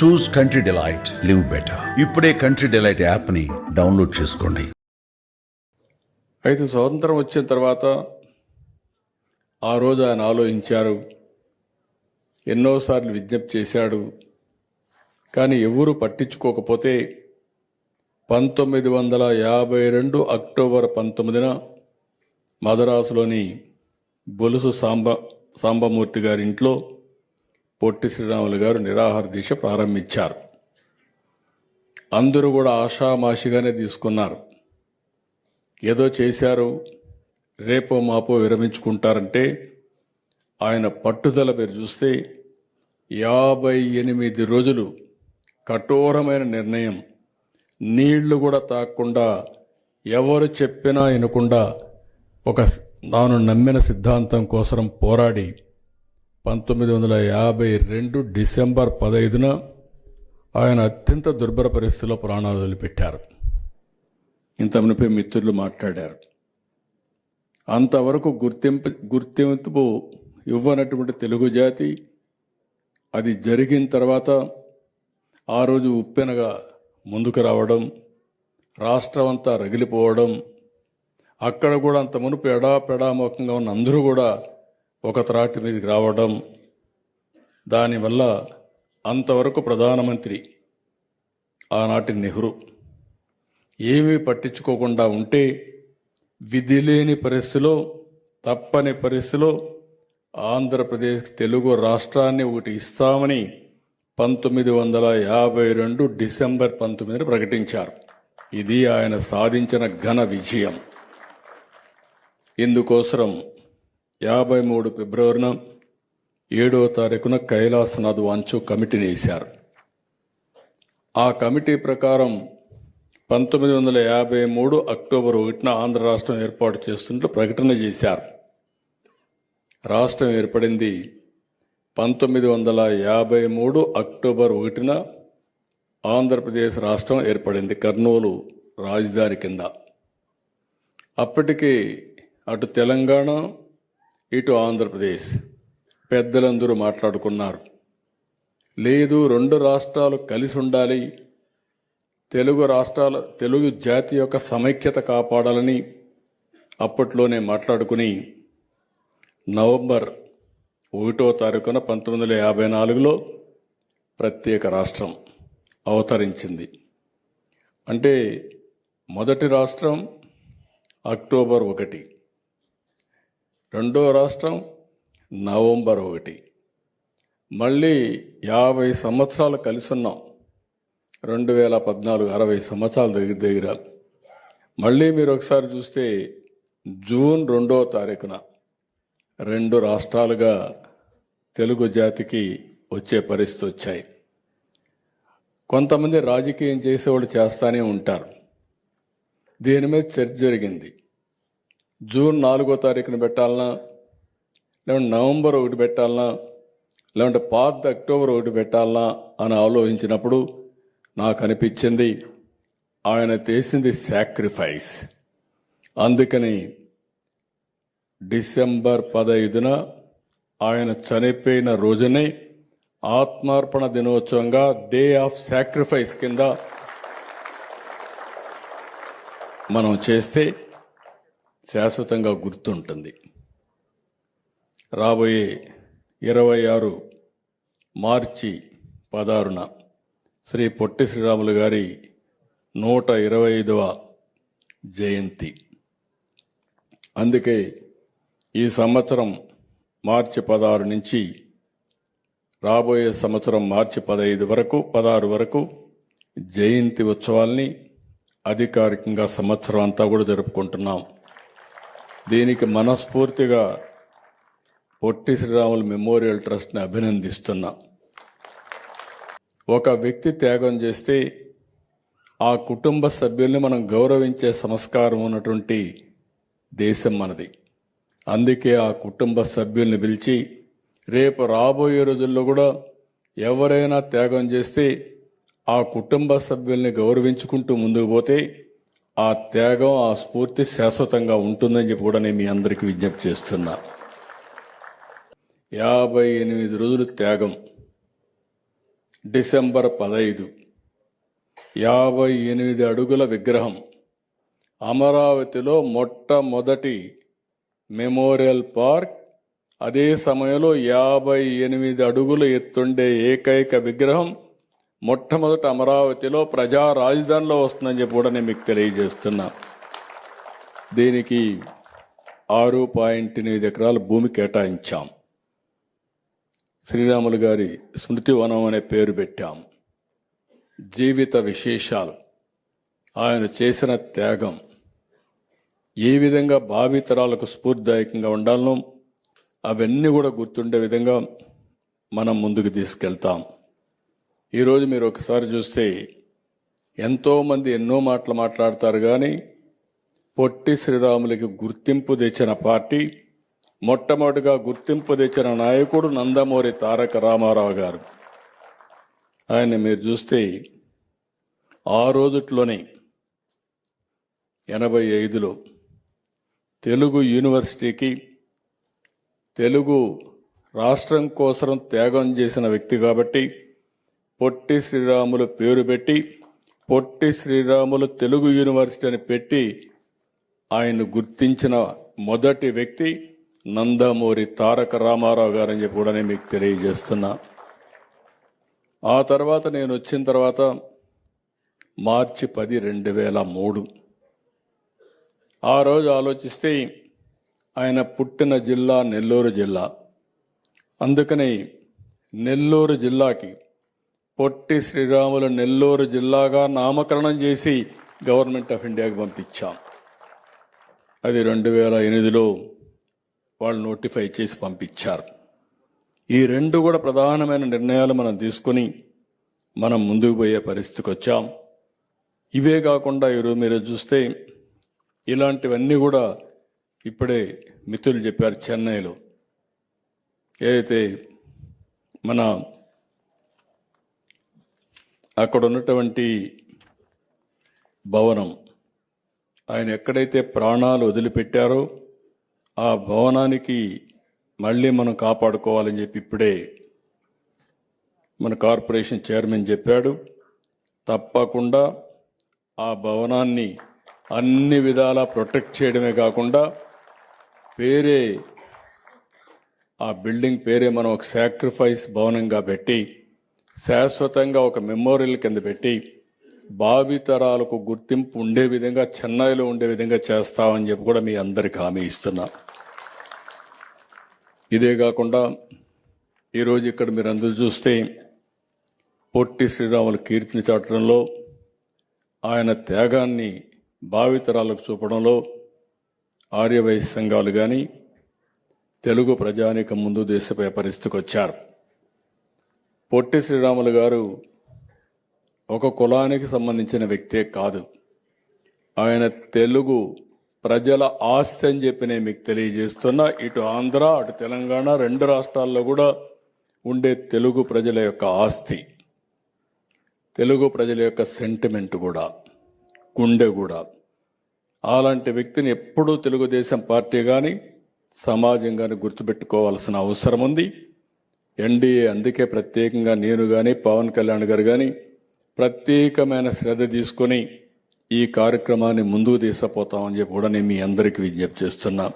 చూస్ country delight, live better. ఇప్పుడే country delight యాప్ని download చేసుకోండి. అయితే స్వతంత్రం వచ్చిన తర్వాత ఆ రోజు ఆయన ఆలోచించారు, ఎన్నోసార్లు విజ్ఞప్తి చేశాడు. కానీ ఎవరూ పట్టించుకోకపోతే 1952 అక్టోబర్ 19న మదరాసులోని బొలుసు సాంబమూర్తి గారి ఇంట్లో పొట్టి శ్రీరాములు గారు నిరాహార దీక్ష ప్రారంభించారు. అందరూ కూడా ఆషామాషిగానే తీసుకున్నారు. ఏదో చేశారు, రేపో మాపో విరమించుకుంటారంటే ఆయన పట్టుదల పేరు చూస్తే 58 రోజులు కఠోరమైన నిర్ణయం, నీళ్లు కూడా తాగకుండా, ఎవరు చెప్పినా వినకుండా తాను నమ్మిన సిద్ధాంతం కోసం పోరాడి 1952 డిసెంబర్ 15న ఆయన అత్యంత దుర్భర పరిస్థితుల్లో ప్రాణాలు వదిలిపెట్టారు. ఇంత మునిపే మిత్రులు మాట్లాడారు. అంతవరకు గుర్తింపు ఇవ్వనటువంటి తెలుగు జాతి అది జరిగిన తర్వాత ఆ రోజు ఉప్పెనగా ముందుకు రావడం, రాష్ట్రం అంతా రగిలిపోవడం, అక్కడ కూడా అంత మునుపు ఎడాపెడామోకంగా ఉన్న అందరూ కూడా ఒక త్రాటి మీదకి రావడం, దానివల్ల అంతవరకు ప్రధానమంత్రి ఆనాటి నెహ్రూ ఏమీ పట్టించుకోకుండా ఉంటే విధి లేని పరిస్థితిలో, తప్పని పరిస్థితిలో ఆంధ్రప్రదేశ్ తెలుగు రాష్ట్రాన్ని ఒకటి ఇస్తామని 1952 డిసెంబర్ 19 ప్రకటించారు. ఇది ఆయన సాధించిన ఘన విజయం. ఇందుకోసం 53 ఫిబ్రవరిన 7వ తారీఖున కైలాసనాథ్ వాంచు కమిటీని వేశారు. ఆ కమిటీ ప్రకారం 1953 అక్టోబర్ 1న ఆంధ్ర రాష్ట్రం ఏర్పాటు చేస్తున్నట్లు ప్రకటన చేశారు. రాష్ట్రం ఏర్పడింది 1953 అక్టోబర్ 1న ఆంధ్రప్రదేశ్ రాష్ట్రం ఏర్పడింది, కర్నూలు రాజధాని కింద. అప్పటికి అటు తెలంగాణ, ఇటు ఆంధ్రప్రదేశ్ పెద్దలందరూ మాట్లాడుకున్నారు. లేదు, 2 రాష్ట్రాలు కలిసి ఉండాలి, తెలుగు జాతి యొక్క సమైక్యత కాపాడాలని అప్పట్లోనే మాట్లాడుకుని నవంబర్ 1వ తారీఖున 1954లో ప్రత్యేక రాష్ట్రం అవతరించింది. అంటే మొదటి రాష్ట్రం అక్టోబర్ 1, రెండో రాష్ట్రం నవంబర్ 1. మళ్ళీ 50 సంవత్సరాలు కలిసి ఉన్నాం. 2014 60 సంవత్సరాల దగ్గర. మళ్ళీ మీరు ఒకసారి చూస్తే జూన్ 2వ తారీఖున 2 రాష్ట్రాలుగా తెలుగు జాతికి వచ్చే పరిస్థితి వచ్చాయి. కొంతమంది రాజకీయం చేసేవాళ్ళు చేస్తానే ఉంటారు. దీని మీద చర్చ జరిగింది. జూన్ 4వ తారీఖున పెట్టాలనా, లేదంటే నవంబర్ 1 పెట్టాలనా, లేదంటే అక్టోబర్ 1 పెట్టాలనా అని ఆలోచించినప్పుడు నాకు అనిపించింది ఆయన చేసింది సాక్రిఫైస్. అందుకని డిసెంబర్ 15న ఆయన చనిపోయిన రోజునే ఆత్మార్పణ దినోత్సవంగా, డే ఆఫ్ సాక్రిఫైస్ కింద మనం చేస్తే శాశ్వతంగా గుర్తుంటుంది. రాబోయే 26 మార్చి 16న శ్రీ పొట్టి శ్రీరాములు గారి 125వ జయంతి. అందుకే ఈ సంవత్సరం మార్చి 16 నుంచి రాబోయే సంవత్సరం మార్చి 16 వరకు జయంతి ఉత్సవాల్ని అధికారికంగా సంవత్సరం అంతా కూడా జరుపుకుంటున్నాం. దీనికి మనస్ఫూర్తిగా పొట్టి శ్రీరాములు మెమోరియల్ ట్రస్ట్ని అభినందిస్తున్నా. ఒక వ్యక్తి త్యాగం చేస్తే ఆ కుటుంబ సభ్యుల్ని మనం గౌరవించే సంస్కారం ఉన్నటువంటి దేశం మనది. అందుకే ఆ కుటుంబ సభ్యుల్ని పిలిచి రేపు రాబోయే రోజుల్లో కూడా ఎవరైనా త్యాగం చేస్తే ఆ కుటుంబ సభ్యుల్ని గౌరవించుకుంటూ ముందుకు పోతే ఆ త్యాగం, ఆ స్ఫూర్తి శాశ్వతంగా ఉంటుందని చెప్పి కూడా నేను మీ అందరికీ విజ్ఞప్తి చేస్తున్నా. 58 రోజులు త్యాగం. డిసెంబర్ 15 58 అడుగుల విగ్రహం అమరావతిలో మొట్టమొదటి మెమోరియల్ పార్క్, అదే సమయంలో 58 అడుగులు ఎత్తుండే ఏకైక విగ్రహం మొట్టమొదట అమరావతిలో ప్రజా రాజధానిలో వస్తుందని చెప్పి కూడా నేను మీకు తెలియజేస్తున్నా. దీనికి 6.8 ఎకరాల భూమి కేటాయించాం. శ్రీరాములు గారి స్మృతి వనం అనే పేరు పెట్టాం. జీవిత విశేషాలు, ఆయన చేసిన త్యాగం ఏ విధంగా భావితరాలకు స్ఫూర్తిదాయకంగా ఉండాలనో అవన్నీ కూడా గుర్తుండే విధంగా మనం ముందుకు తీసుకెళ్తాం. ఈరోజు మీరు ఒకసారి చూస్తే ఎంతోమంది ఎన్నో మాటలు మాట్లాడతారు, కానీ పొట్టి శ్రీరాములకి గుర్తింపు తెచ్చిన పార్టీ, మొట్టమొదటిగా గుర్తింపు తెచ్చిన నాయకుడు నందమూరి తారక రామారావు గారు. ఆయన మీరు చూస్తే ఆ రోజుట్లోనే 85లో తెలుగు యూనివర్సిటీకి తెలుగు రాష్ట్రం కోసం త్యాగం చేసిన వ్యక్తి కాబట్టి పొట్టి శ్రీరాములు పేరు పెట్టి పొట్టి శ్రీరాములు తెలుగు యూనివర్సిటీ అని పెట్టి ఆయన గుర్తించిన మొదటి వ్యక్తి నందమూరి తారక రామారావు గారని చెప్పి కూడా నేను మీకు తెలియజేస్తున్నా. ఆ తర్వాత నేను వచ్చిన తర్వాత మార్చి 10, 2003 ఆ రోజు ఆలోచిస్తే ఆయన పుట్టిన జిల్లా నెల్లూరు జిల్లా. అందుకని నెల్లూరు జిల్లాకి పొట్టి శ్రీరాములు నెల్లూరు జిల్లాగా నామకరణం చేసి గవర్నమెంట్ ఆఫ్ ఇండియాకి పంపించాం. అది 2008లో వాళ్ళు నోటిఫై చేసి పంపించారు. ఈ రెండు కూడా ప్రధానమైన నిర్ణయాలు మనం తీసుకుని మనం ముందుకు పోయే పరిస్థితికి వచ్చాం. ఇవే కాకుండా ఈరోజు మీరు చూస్తే ఇలాంటివన్నీ కూడా ఇప్పుడే మిత్రులు చెప్పారు. చెన్నైలో ఏదైతే మన అక్కడ ఉన్నటువంటి భవనం, ఆయన ఎక్కడైతే ప్రాణాలు వదిలిపెట్టారో ఆ భవనానికి మళ్ళీ మనం కాపాడుకోవాలని చెప్పి ఇప్పుడే మన కార్పొరేషన్ చైర్మన్ చెప్పాడు. తప్పకుండా ఆ భవనాన్ని అన్ని విధాలా ప్రొటెక్ట్ చేయడమే కాకుండా పేరే ఆ బిల్డింగ్ పేరే మనం ఒక సాక్రిఫైస్ భవనంగా పెట్టి శాశ్వతంగా ఒక మెమోరియల్ కింద పెట్టి భావితరాలకు గుర్తింపు ఉండే విధంగా చెన్నైలో ఉండే విధంగా చేస్తామని చెప్పి కూడా మీ అందరికి హామీ ఇస్తున్నా. ఇదే కాకుండా ఈరోజు ఇక్కడ మీరు అందరూ చూస్తే పొట్టి శ్రీరాములు కీర్తిని చాటడంలో, ఆయన త్యాగాన్ని భావితరాలకు చూపడంలో ఆర్యవైశ్య సంఘాలు కానీ తెలుగు ప్రజానీకం ముందు దేశపై పరిస్థితికి వచ్చారు. పొట్టి శ్రీరాములు గారు ఒక కులానికి సంబంధించిన వ్యక్తే కాదు, ఆయన తెలుగు ప్రజల ఆస్తి అని చెప్పి నేను మీకు తెలియజేస్తున్నా. ఇటు ఆంధ్ర అటు తెలంగాణ రెండు రాష్ట్రాల్లో కూడా ఉండే తెలుగు ప్రజల యొక్క ఆస్తి, తెలుగు ప్రజల యొక్క సెంటిమెంట్ కూడా, గుండె కూడా. అలాంటి వ్యక్తిని ఎప్పుడూ తెలుగుదేశం పార్టీ కానీ సమాజం కానీ గుర్తుపెట్టుకోవాల్సిన అవసరం ఉంది. ఎన్డీఏ అందుకే ప్రత్యేకంగా నేను కానీ పవన్ కళ్యాణ్ గారు కానీ ప్రత్యేకమైన శ్రద్ధ తీసుకొని ఈ కార్యక్రమాన్ని ముందుకు తీసుకుపోతామని చెప్పి కూడా నేను మీ అందరికీ విజ్ఞప్తి చేస్తున్నా.